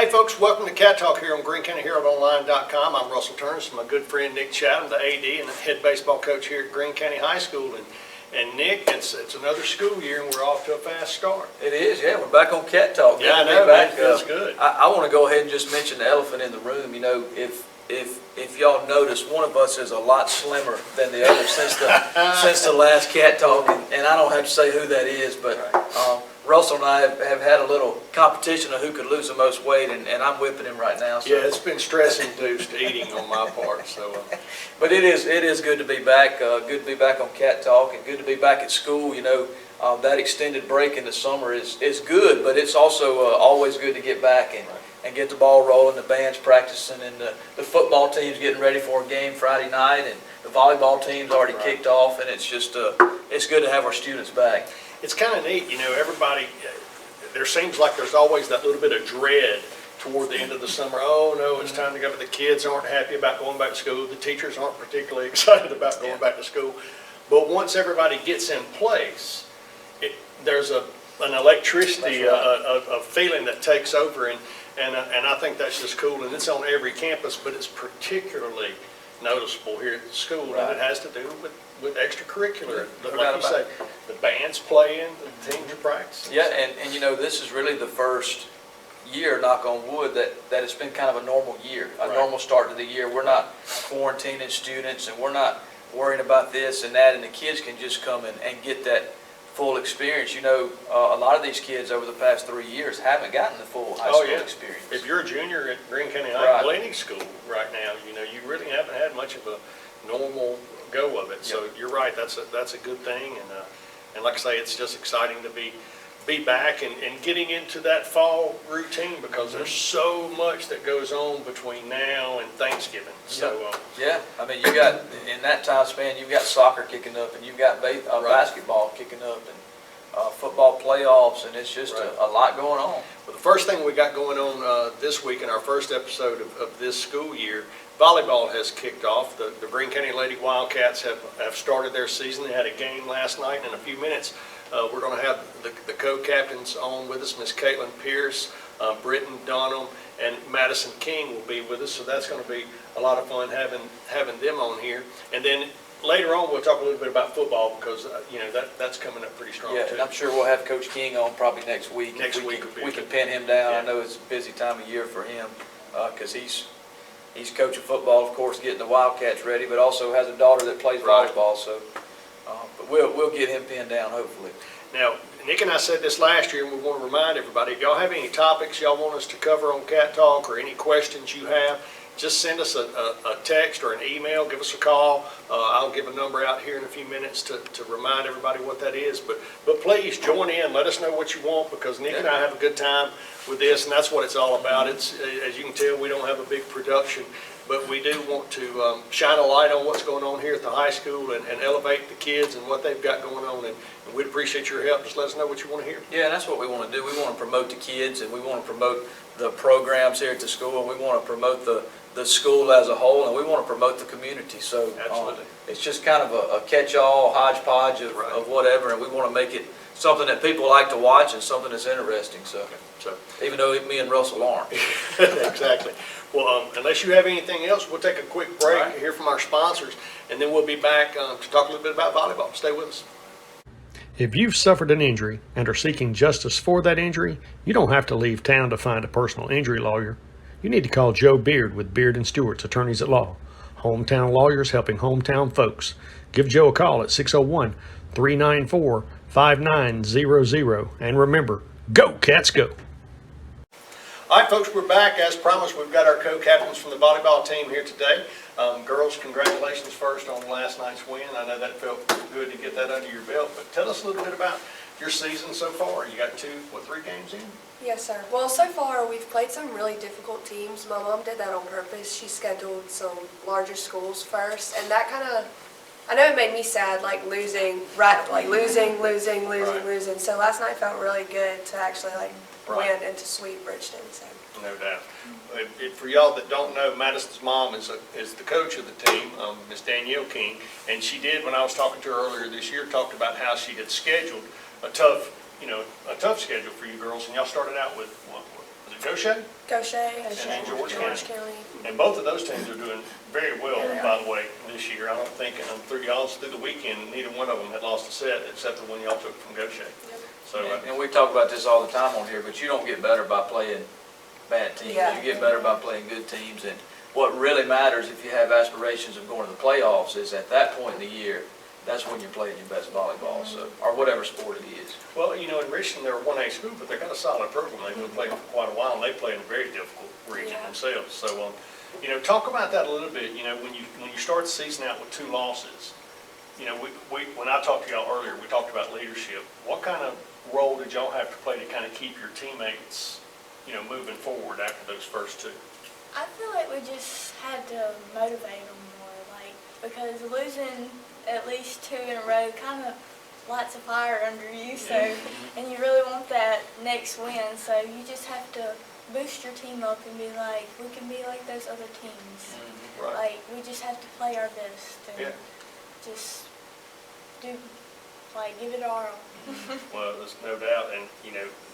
Hey folks, welcome to Cat Talk here on GreeneCountyHeraldOnline.com. I'm Russell Turns, my good friend Nick Chatham, the AD and the head baseball coach here at Greene County High School. And Nick, it's another school year and we're off to a fast start. It is, yeah. We're back on Cat Talk. Yeah, I know, man. It feels good. I want to go ahead and just mention the elephant in the room. You know, if y'all notice, one of us is a lot slimmer than the other since the last Cat Talk, and I don't have to say who that is, but Russell and I have had a little competition of who could lose the most weight, and I'm whipping him right now. So. Yeah, it's been stress-induced eating on my part. So, but it is good to be back. Good to be back on Cat Talk, and good to be back at school. You know, that extended break in the summer is good, but it's also always good to get back and get the ball rolling. The band's practicing, and the football team's getting ready for a game Friday night, and the volleyball team's already kicked off, and it's just it's good to have our students back. It's kind of neat, you know, everybody, there seems like there's always that little bit of dread toward the end of the summer. Oh no, it's time to go, but the kids aren't happy about going back to school. The teachers aren't particularly excited about going back to school. But once everybody gets in place, there's an electricity, a feeling that takes over, and I think that's just cool. And it's on every campus, but it's particularly noticeable here at the school, and it has to do with extracurricular. Like you say, the band's playing, the teams are practicing. Yeah, and you know, this is really the first year, knock on wood, that it's been kind of a normal year, a normal start to the year. We're not quarantining students, and we're not worrying about this and that, and the kids can just come and get that full experience. You know, a lot of these kids over the past 3 years haven't gotten the full high school experience. If you're a junior at Greene County High School School right now, you know, you really haven't had much of a normal go of it. So you're right, that's a good thing, and like I say, it's just exciting to be back and getting into that fall routine, because there's so much that goes on between now and Thanksgiving. So yeah, I mean, you got in that time span, you've got soccer kicking up, and you've got basketball kicking up, and football playoffs, and it's just a lot going on. Well, the first thing we got going on this week in our first episode of this school year, volleyball has kicked off. The Greene County Lady Wildcats have started their season. They had a game last night, and in a few minutes we're going to have the co-captains on with us. Miss Caitlin Pierce, Britton Donham, and Madison King will be with us, so that's going to be a lot of fun having them on here. And then later on we'll talk a little bit about football, because you know, that's coming up pretty strong too. And I'm sure we'll have Coach King on probably next week. We can pin him down. I know it's a busy time of year for him, because he's coaching football, of course, getting the Wildcats ready, but also has a daughter that plays volleyball. So, but we'll get him pinned down hopefully. Now, Nick and I said this last year, and we want to remind everybody, if y'all have any topics y'all want us to cover on Cat Talk, or any questions you have, just send us a text or an email, give us a call. I'll give a number out here in a few minutes to remind everybody what that is. But please join in, let us know what you want, because Nick and I have a good time with this, and that's what it's all about. It's, as you can tell, we don't have a big production, but we do want to shine a light on what's going on here at the high school, and elevate the kids and what they've got going on, and we'd appreciate your help. Just let us know what you want to hear. Yeah, and that's what we want to do. We want to promote the kids, and we want to promote the programs here at the school, and we want to promote the school as a whole, and we want to promote the community. So it's just kind of a catch-all hodgepodge of whatever, and we want to make it something that people like to watch and something that's interesting. So even though me and Russell aren't. Exactly. Well, unless you have anything else, we'll take a quick break to hear from our sponsors, and then we'll be back to talk a little bit about volleyball. Stay with us. If you've suffered an injury and are seeking justice for that injury, you don't have to leave town to find a personal injury lawyer. You need to call Joe Beard with Beard & Stewart's Attorneys at Law. Hometown lawyers helping hometown folks. Give Joe a call at 601-394-5900. And remember, go Cats go! All right, folks, we're back. As promised, we've got our co-captains from the volleyball team here today. Girls, congratulations first on last night's win. I know that felt good to get that under your belt, but tell us a little bit about your season so far. You got 3 games in? Yes, sir. Well, so far we've played some really difficult teams. My mom did that on purpose. She scheduled some larger schools first, and that kind of, I know it made me sad, like losing. So last night felt really good to actually win and to sweep Bridgeton. So. No doubt. For y'all that don't know, Madison's mom is the coach of the team, Miss Danielle King, and she did, when I was talking to her earlier this year, talked about how she had scheduled a tough schedule for you girls, and y'all started out with what was Goshen? Goshen, And George County. And both of those teams are doing very well, by the way, this year. I don't think, through the weekend, neither one of them had lost a set except the one y'all took from Goshen. So, And we talk about this all the time on here, but you don't get better by playing bad teams. Yeah. You get better by playing good teams. And what really matters if you have aspirations of going to the playoffs is at that point in the year, that's when you're playing your best volleyball, so, or whatever sport it is. well, in Richmond, they're a 1A school, but they've got a solid program. They've been playing for quite a while, and they play in a very difficult region Yeah. themselves. So, talk about that a little bit. When you start the season out with 2 losses, when I talked to y'all earlier, we talked about leadership. What kind of role did y'all have to play to kind of keep your teammates, moving forward after those first 2? I feel like we just had to motivate them more, because losing at least 2 in a row kind of lights a fire under you, so, and you really want that next win, so you just have to boost your team up and be like, we can be like those other teams. Right. Like, we just have to play our best and Yeah. just give it our all. Well, there's no doubt, and,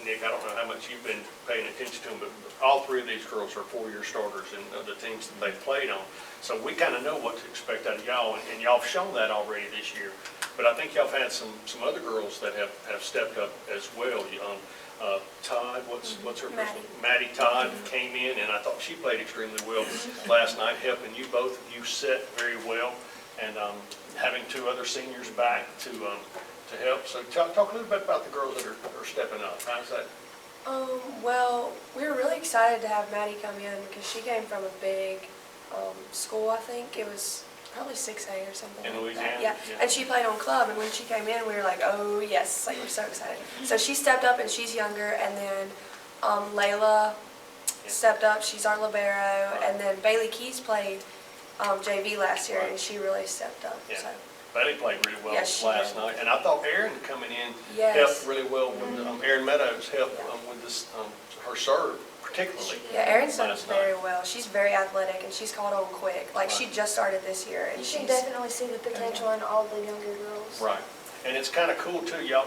Nick, I don't know how much you've been paying attention to them, but all 3 of these girls are 4-year starters in the teams that they've played on. So we kind of know what to expect out of y'all, and y'all have shown that already this year. But I think y'all have had some other girls that have stepped up as well. Todd, what's her first name? Maddie Todd came in, and I thought she played extremely well last night, helping you, both of you set very well, and having 2 other seniors back to help. So talk a little bit about the girls that are stepping up. How's that? Well, we were really excited to have Maddie come in because she came from a big school, I think. It was probably 6A or something. In like Louisiana? that. Yeah, and she played on club, and when she came in, we were like, oh yes, we're so excited. So she stepped up, and she's younger, and then Layla stepped up, she's our libero, and then Bailey Keys played JV last year, and she really stepped up. Yeah. So. Bailey played really well Yes, she last did. night, and I thought Erin coming in Yes. helped really well with Erin Meadows helped with this her serve particularly. Yeah, Erin's done last very night. well. She's very athletic, and she's caught on quick. Like, she just started this year, and You she's can definitely see the potential in all the younger girls. Right, and it's kind of cool too. Y'all,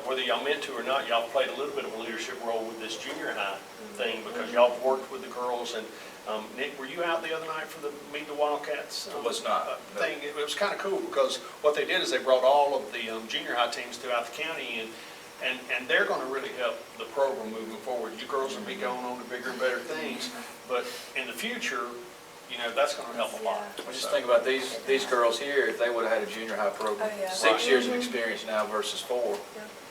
whether y'all meant to or not, y'all played a little bit of a leadership role with this junior high thing because y'all worked with the girls. And Nick, were you out the other night for the Meet the Wildcats? It was not, no. Thing. It was kind of cool because what they did is they brought all of the junior high teams throughout the county in. And they're going to really help the program moving forward. You girls will be going on to bigger and better things, but in the future, that's going to help a lot. Well, just think about these girls here, if they would have had a junior high program, Oh, yeah. 6 years of experience now versus 4.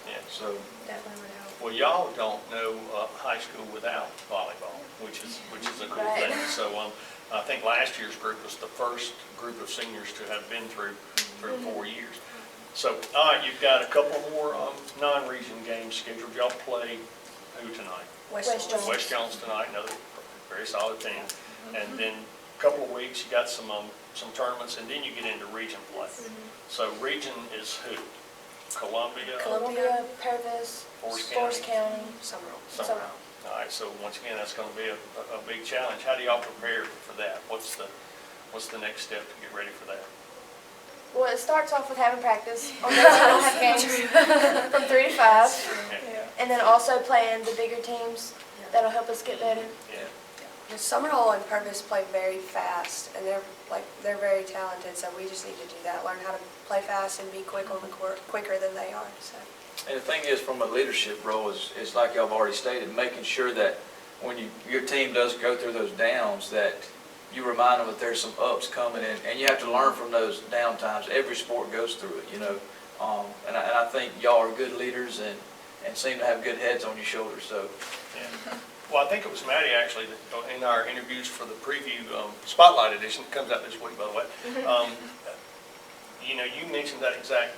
Yeah. So, definitely would help. Well, y'all don't know high school without volleyball, which is a cool Right. thing. So I think last year's group was the first group of seniors to have been through 4 years. So, all right, you've got a couple more non-region games scheduled. Y'all play who tonight? West Jones. West Jones tonight, another very solid team. And then a couple of weeks, you got some tournaments, and then you get into region play. So region is who? Columbia? Columbia, Purvis, Forest County. Summerall. Summerall. All right, so once again, that's going to be a big challenge. How do y'all prepare for that? What's the next step to get ready for that? Well, it starts off with having practice on days we don't have games from 3 to 5, Yeah. and then also playing the bigger teams. That'll help us get better. Yeah. The Summerall and Purvis play very fast, and they're very talented. So we just need to do that, learn how to play fast and be quick on the court, quicker than they are. So. and the thing is, from a leadership role, is like y'all have already stated, making sure that when your team does go through those downs, that you remind them that there's some ups coming in, and you have to learn from those down times. Every sport goes through it, and I think y'all are good leaders and seem to have good heads on your shoulders. So, Yeah. Well, I think it was Maddie actually that in our interviews for the preview Spotlight edition, it comes out this week, by the way. You mentioned that exact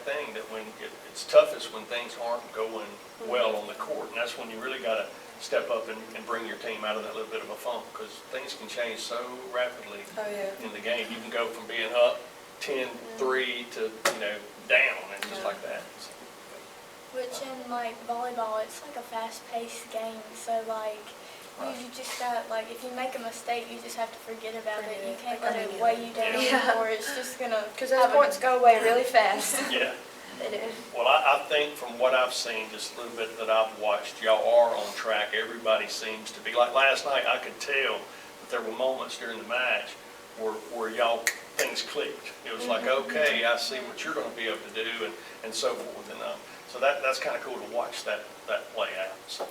thing, that when it's toughest when things aren't going well on the court, and that's when you really got to step up and bring your team out of that little bit of a funk, because things can change so rapidly in the game. You can go from being up 10-3 to down and just like that. Which in volleyball, it's like a fast-paced game. So you just got if you make a mistake, you just have to forget about it. You can't let it weigh you down, or it's just gonna Because those points go away really fast. Yeah. They did. Well, I think from what I've seen, just a little bit that I've watched, y'all are on track. Everybody seems to be. Like last night, I could tell that there were moments during the match where y'all, things clicked. It was like, okay, I see what you're going to be able to do, and so forth. And so that's kind of cool to watch that play out. So,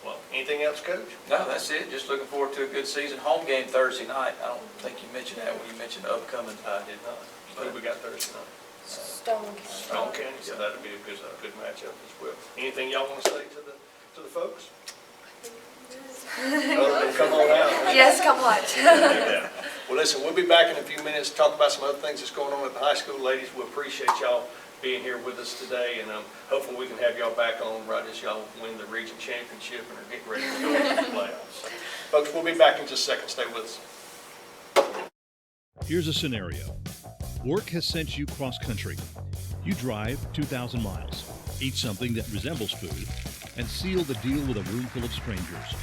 well, anything else, Coach? No, that's it. Just looking forward to a good season. Home game Thursday night. I don't think you mentioned that when you mentioned the upcoming. I did not. Who we got Thursday night? Stone County. Stone County, so that'll be a good matchup as well. Anything y'all want to say to the folks? Other than come on out. Yes, come watch. Yeah. Well, listen, we'll be back in a few minutes to talk about some other things that's going on at the high school. Ladies, we appreciate y'all being here with us today, and hopefully we can have y'all back on right as y'all win the region championship and are getting ready to go into the playoffs. So, folks, we'll be back in just a second. Stay with us. Here's a scenario. Work has sent you cross-country. You drive 2,000 miles, eat something that resembles food, and seal the deal with a room full of strangers.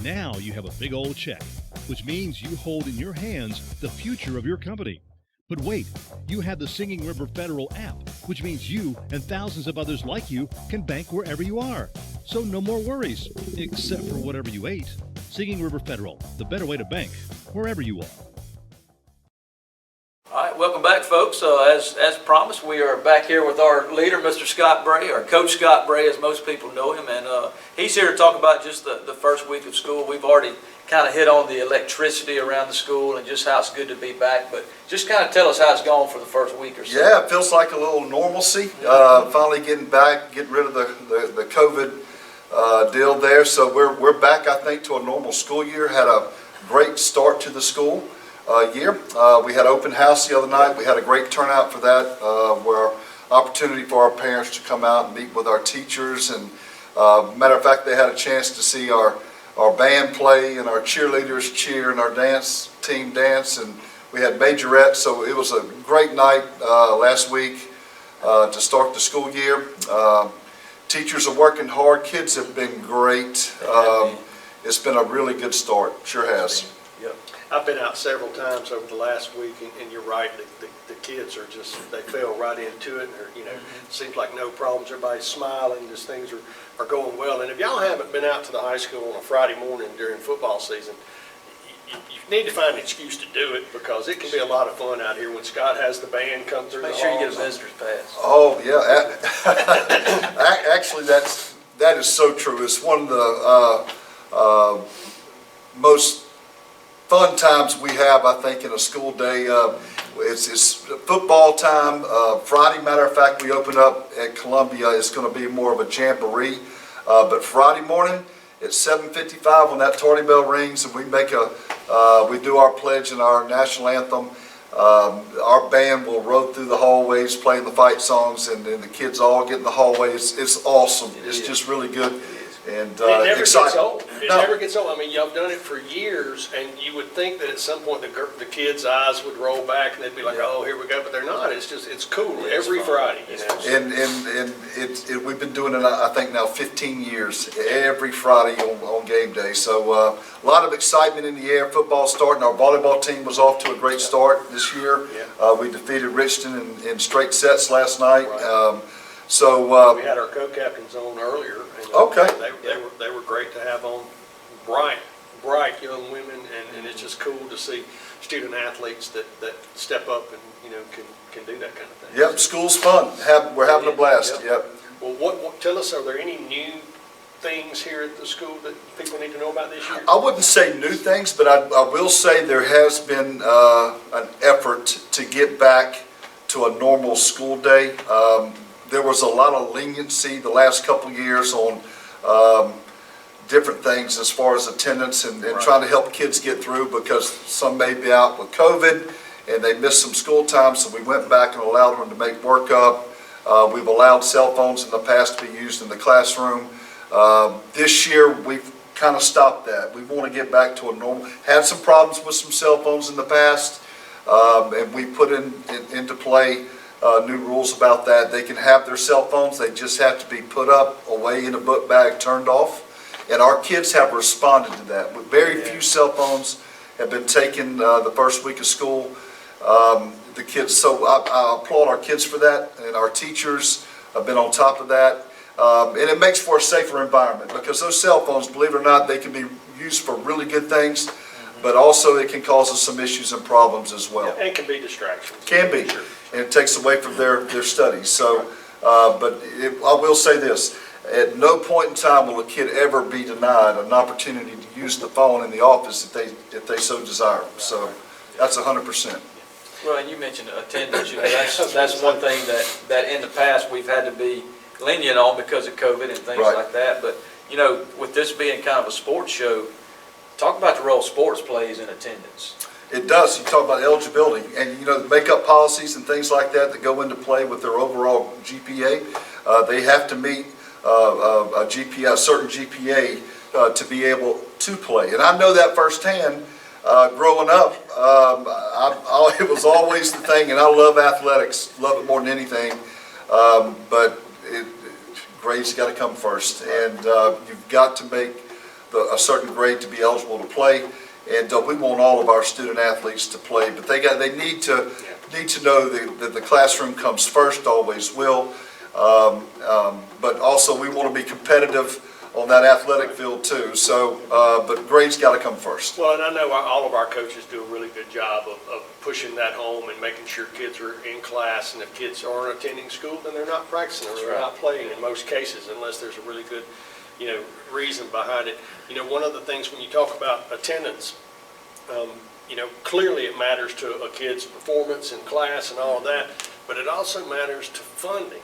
Now you have a big old check, which means you hold in your hands the future of your company. But wait, you have the Singing River Federal app, which means you and thousands of others like you can bank wherever you are. So no more worries, except for whatever you ate. Singing River Federal, the better way to bank, wherever you are. All right, welcome back, folks. As promised, we are back here with our leader, Mr. Scott Bray, or Coach Scott Bray, as most people know him, and he's here to talk about just the first week of school. We've already kind of hit on the electricity around the school and just how it's good to be back, but just kind of tell us how it's gone for the first week or so. Yeah, it feels like a little normalcy. Finally getting back, getting rid of the COVID deal there. So we're back, I think, to a normal school year. Had a great start to the school year. We had open house the other night. We had a great turnout for that, where opportunity for our parents to come out and meet with our teachers. And matter of fact, they had a chance to see our band play and our cheerleaders cheer and our dance team dance. And we had majorettes. So it was a great night last week to start the school year. Teachers are working hard. Kids have been great. It's been a really good start. Sure has. Yep. I've been out several times over the last week, and you're right, the kids are just, they fell right into it, and seems like no problems, everybody's smiling, just things are going well. And if y'all haven't been out to the high school on a Friday morning during football season, you need to find an excuse to do it, because it can be a lot of fun out here when Scott has the band come through. Make sure you get a visitor's pass. Oh, yeah. Actually, that is so true. It's one of the most fun times we have, I think, in a school day. It's football time. Friday, matter of fact, we open up at Columbia. It's going to be more of a jamboree. But Friday morning at 7:55, when that tardy bell rings and we we do our pledge and our national anthem, our band will roll through the hallways playing the fight songs, and the kids all get in the hallway. It's awesome. It's just really good. And it never exciting. gets old. It never gets old. I mean, y'all done it for years, and you would think that at some point the kids' eyes would roll back and they'd be like, "Oh, here we go," but they're not. It's cool every Friday. And we've been doing it, I think, now 15 years, every Friday on game day. So a lot of excitement in the air. Football starting. Our volleyball team was off to a great start this year. We defeated Richton in straight sets last night. Right. So we had our co-captains on earlier. And, okay. They were great to have on. Bright young women, and it's just cool to see student athletes that step up and can do that kind of thing. Yep, school's fun. We're having a blast. Yep. Well, tell us, are there any new things here at the school that people need to know about this year? I wouldn't say new things, but I will say there has been an effort to get back to a normal school day. There was a lot of leniency the last couple years on different things as far as attendance and trying to help kids get through, because some may be out with COVID and they missed some school time, so we went back and allowed them to make work up. We've allowed cell phones in the past to be used in the classroom. This year we've kind of stopped that. We want to get back to a normal. Had some problems with some cell phones in the past, and we put into play new rules about that. They can have their cell phones, they just have to be put up, away in a book bag, turned off. And our kids have responded to that. Very few cell phones have been taken the first week of school. The kids, so I applaud our kids for that, and our teachers have been on top of that. And it makes for a safer environment, because those cell phones, believe it or not, they can be used for really good things, but also it can cause us some issues and problems as well. And can be distractions. Can be, and it takes away from their studies. So, I will say this, at no point in time will a kid ever be denied an opportunity to use the phone in the office if they so desire. So that's 100%. Well, and you mentioned attendance, that's one thing that in the past we've had to be lenient on because of COVID and things Right. like that. But, with this being kind of a sports show, talk about the role sports plays in attendance. It does. You talk about eligibility, and the makeup policies and things like that go into play with their overall GPA. They have to meet a certain GPA to be able to play. And I know that firsthand. Growing up, it was always the thing, and I love athletics, love it more than anything. But grades got to come first, and you've got to make a certain grade to be eligible to play. And we want all of our student athletes to play, but they need to know that the classroom comes first, always will. But also we want to be competitive on that athletic field too. So, but grades got to come first. Well, and I know all of our coaches do a really good job of pushing that home and making sure kids are in class. And if kids aren't attending school, then they're not practicing or they're not playing in most cases, unless there's a really good, reason behind it. One of the things when you talk about attendance, clearly it matters to a kid's performance in class and all of that, but it also matters to funding.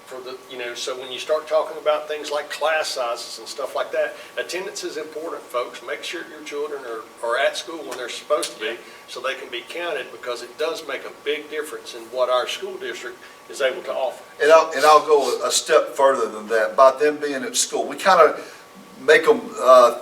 For the, so when you start talking about things like class sizes and stuff like that, attendance is important, folks. Make sure your children are at school when they're supposed to be, so they can be counted, because it does make a big difference in what our school district is able to offer. And I'll go a step further than that. By them being at school, we kind of make them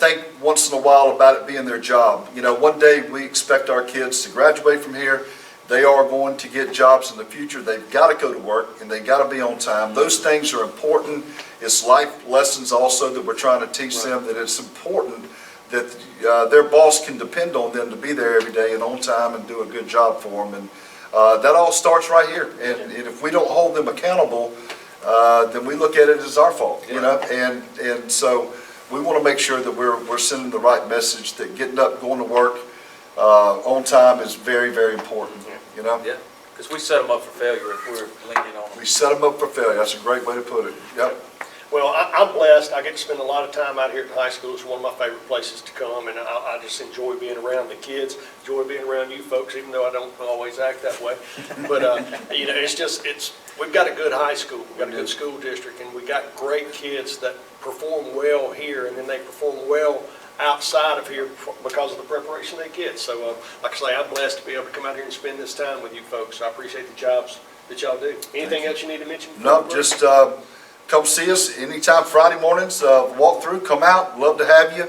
think once in a while about it being their job. One day we expect our kids to graduate from here. They are going to get jobs in the future. They've got to go to work, and they've got to be on time. Those things are important. It's life lessons also that we're trying to teach them, that it's important that their boss can depend on them to be there every day and on time and do a good job for them. And that all starts right here. And if we don't hold them accountable, then we look at it as our fault, And so we want to make sure that we're sending the right message, that getting up, going to work on time is very, very important. Yeah, because we set them up for failure if we're lenient on them. We set them up for failure. That's a great way to put it. Yep. Well, I'm blessed. I get to spend a lot of time out here at the high school. It's one of my favorite places to come, and I just enjoy being around the kids, enjoy being around you folks, even though I don't always act that way. But, we've got a good high school. We've got a good school district, and we got great kids that perform well here, and then they perform well outside of here because of the preparation they get. So, like I say, I'm blessed to be able to come out here and spend this time with you folks. So I appreciate the jobs that y'all do. Anything else you need to mention? No, just come see us anytime Friday mornings. Walk through, come out. Love to have you.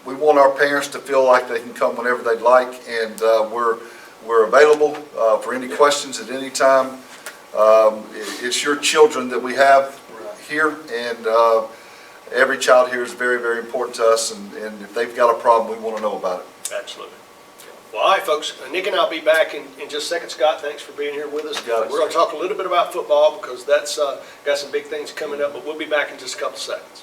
We want our parents to feel like they can come whenever they'd like, and we're available for any questions at any time. It's your children that we have here, and every child here is very, very important to us, and if they've got a problem, we want to know about it. Absolutely. Well, all right, folks. Nick and I'll be back in just a second. Scott, thanks for being here with us. Got it. We're going to talk a little bit about football because that's got some big things coming up, but we'll be back in just a couple seconds.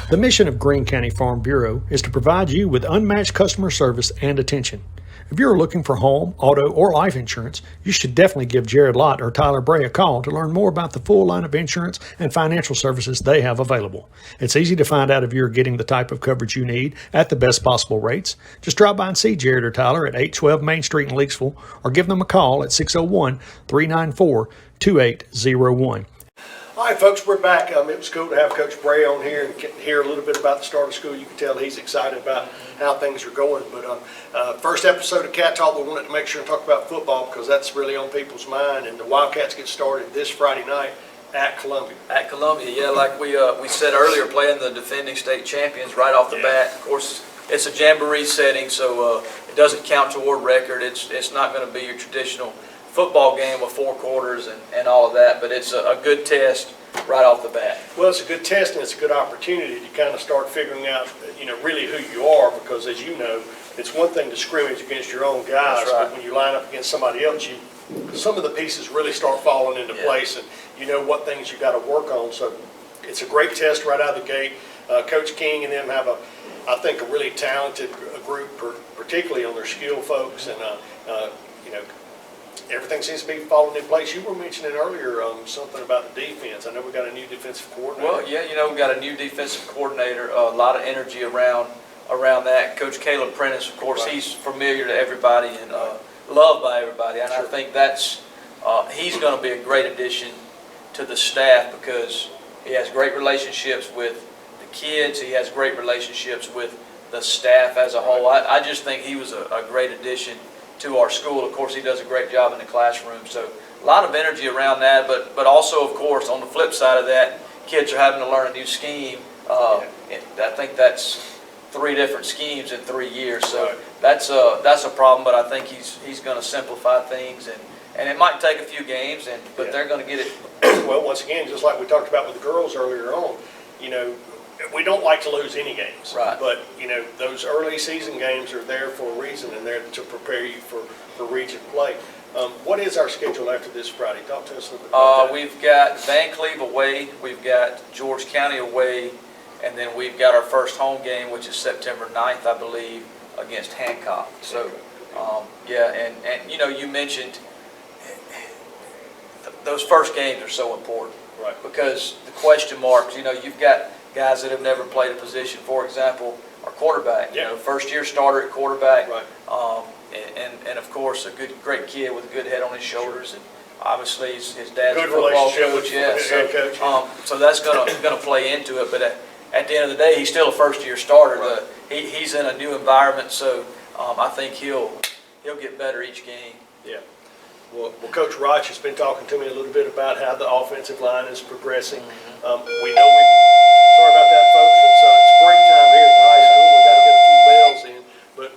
The mission of Greene County Farm Bureau is to provide you with unmatched customer service and attention. If you're looking for home, auto, or life insurance, you should definitely give Jared Lott or Tyler Bray a call to learn more about the full line of insurance and financial services they have available. It's easy to find out if you're getting the type of coverage you need at the best possible rates. Just drop by and see Jared or Tyler at 812 Main Street in Leakesville, or give them a call at 601-394-2801. All right, folks, we're back. It was cool to have Coach Bray on here and hear a little bit about the start of school. You can tell he's excited about how things are going. But first episode of Cat Talk, we wanted to make sure and talk about football because that's really on people's mind. And the Wildcats get started this Friday night at Columbia. At Columbia, yeah, like we said earlier, playing the defending state champions right off the bat. Of course, it's a jamboree setting, so it doesn't count toward record. It's not going to be your traditional football game with 4 quarters and all of that, but it's a good test right off the bat. Well, it's a good test and it's a good opportunity to kind of start figuring out, really who you are, because as you know, it's one thing to scrimmage against your own guys, That's right. but when you line up against somebody else, some of the pieces really start falling into place, and you know what things you got to work on. So it's a great test right out of the gate. Coach King and them have I think, a really talented group, particularly on their skill folks, and everything seems to be falling in place. You were mentioning earlier something about the defense. I know we got a new defensive coordinator. Well, yeah, we got a new defensive coordinator, a lot of energy around that. Coach Caleb Prentice, of course, Right. he's familiar to everybody and loved by everybody, and Sure. I think he's going to be a great addition to the staff because he has great relationships with the kids. He has great relationships with the staff as a whole. I just think he was a great addition to our school. Of course, he does a great job in the classroom, so a lot of energy around that, but also, of course, on the flip side of that, kids are having to learn a new scheme. And I think that's 3 different schemes in 3 years, so Right. that's a problem, but I think he's going to simplify things, and it might take a few games, but they're going to get it. Well, once again, just like we talked about with the girls earlier on, we don't like to lose any games. Right. But, those early season games are there for a reason, and they're to prepare you for region play. What is our schedule after this Friday? Talk to us a little bit about that. We've got Van Cleve away, we've got George County away, and then we've got our first home game, which is September 9th, I believe, against Hancock. So, and you mentioned those first games are so important. Right. Because the question marks, you've got guys that have never played a position. For example, our quarterback, Yeah. first-year starter at quarterback. Right. And of course, great kid with a good head on his shoulders, and obviously his dad's a Good football relationship coach. with Yeah, the head coach. so that's gonna play into it. But at the end of the day, he's still a first-year starter. Right. He's in a new environment, so I think he'll get better each game. Yeah. Well, Coach Roch has been talking to me a little bit about how the offensive line is progressing. We know sorry about that, folks. It's break time here at the high school. We got to get a few bells in. But,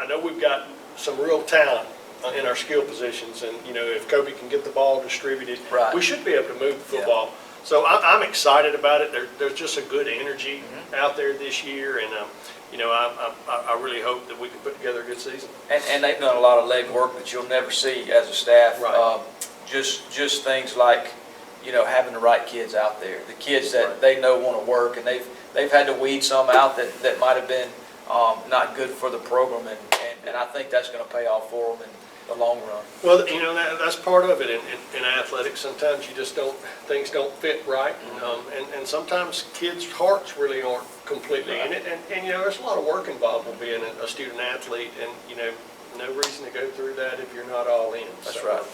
I know we've got some real talent in our skill positions. And, if Kobe can get the ball distributed, Right. we should be able to move the football. So I'm excited about it. There's just a good energy out there this year. And, I really hope that we can put together a good season. And they've done a lot of legwork that you'll never see as a staff. Right. Just things like, having the right kids out there, the kids that they know want to work, and they've had to weed some out that might have been not good for the program, and I think that's going to pay off for them in the long run. Well, that's part of it in athletics. Sometimes things don't fit right, and sometimes kids' hearts really aren't completely in it, and there's a lot of work involved with being a student athlete, and no reason to go through that if you're not all in. That's right.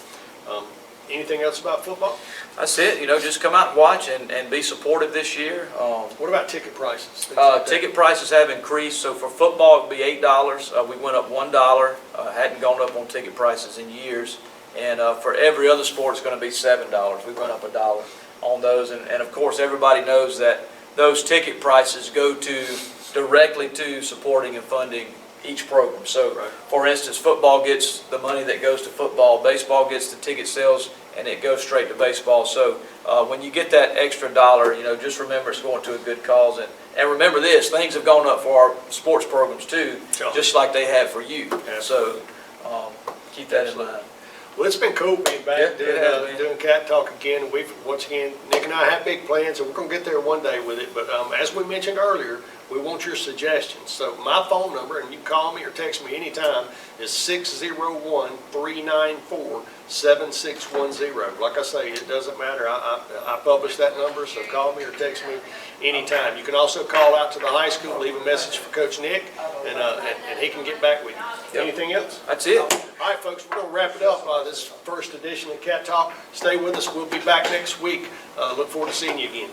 Anything else about football? That's it. Just come out and watch and be supportive this year. What about ticket prices? Things like that? Ticket prices have increased. So for football, it would be $8. We went up $1. Hadn't gone up on ticket prices in years. And for every other sport, it's going to be $7. We went up $1 on those. And of course, everybody knows that those ticket prices go directly to supporting and funding each program. So, Right. for instance, football gets the money that goes to football, baseball gets the ticket sales, and it goes straight to baseball. So when you get that extra dollar, just remember it's going to a good cause. And remember this, things have gone up for our sports programs too, Sure. just like they have for you. Absolutely. So keep that in mind. Well, it's been cool being back Yeah, it has been. doing Cat Talk again. Once again, Nick and I have big plans, and we're going to get there one day with it. But as we mentioned earlier, we want your suggestions. So my phone number, and you can call me or text me anytime, is 601-394-7610. Like I say, it doesn't matter. I publish that number, so call me or text me anytime. You can also call out to the high school, leave a message for Coach Nick, and he can get back with you. Yep. Anything else? That's it. All right, folks, we're going to wrap it up. This first edition of Cat Talk. Stay with us. We'll be back next week. Look forward to seeing you again.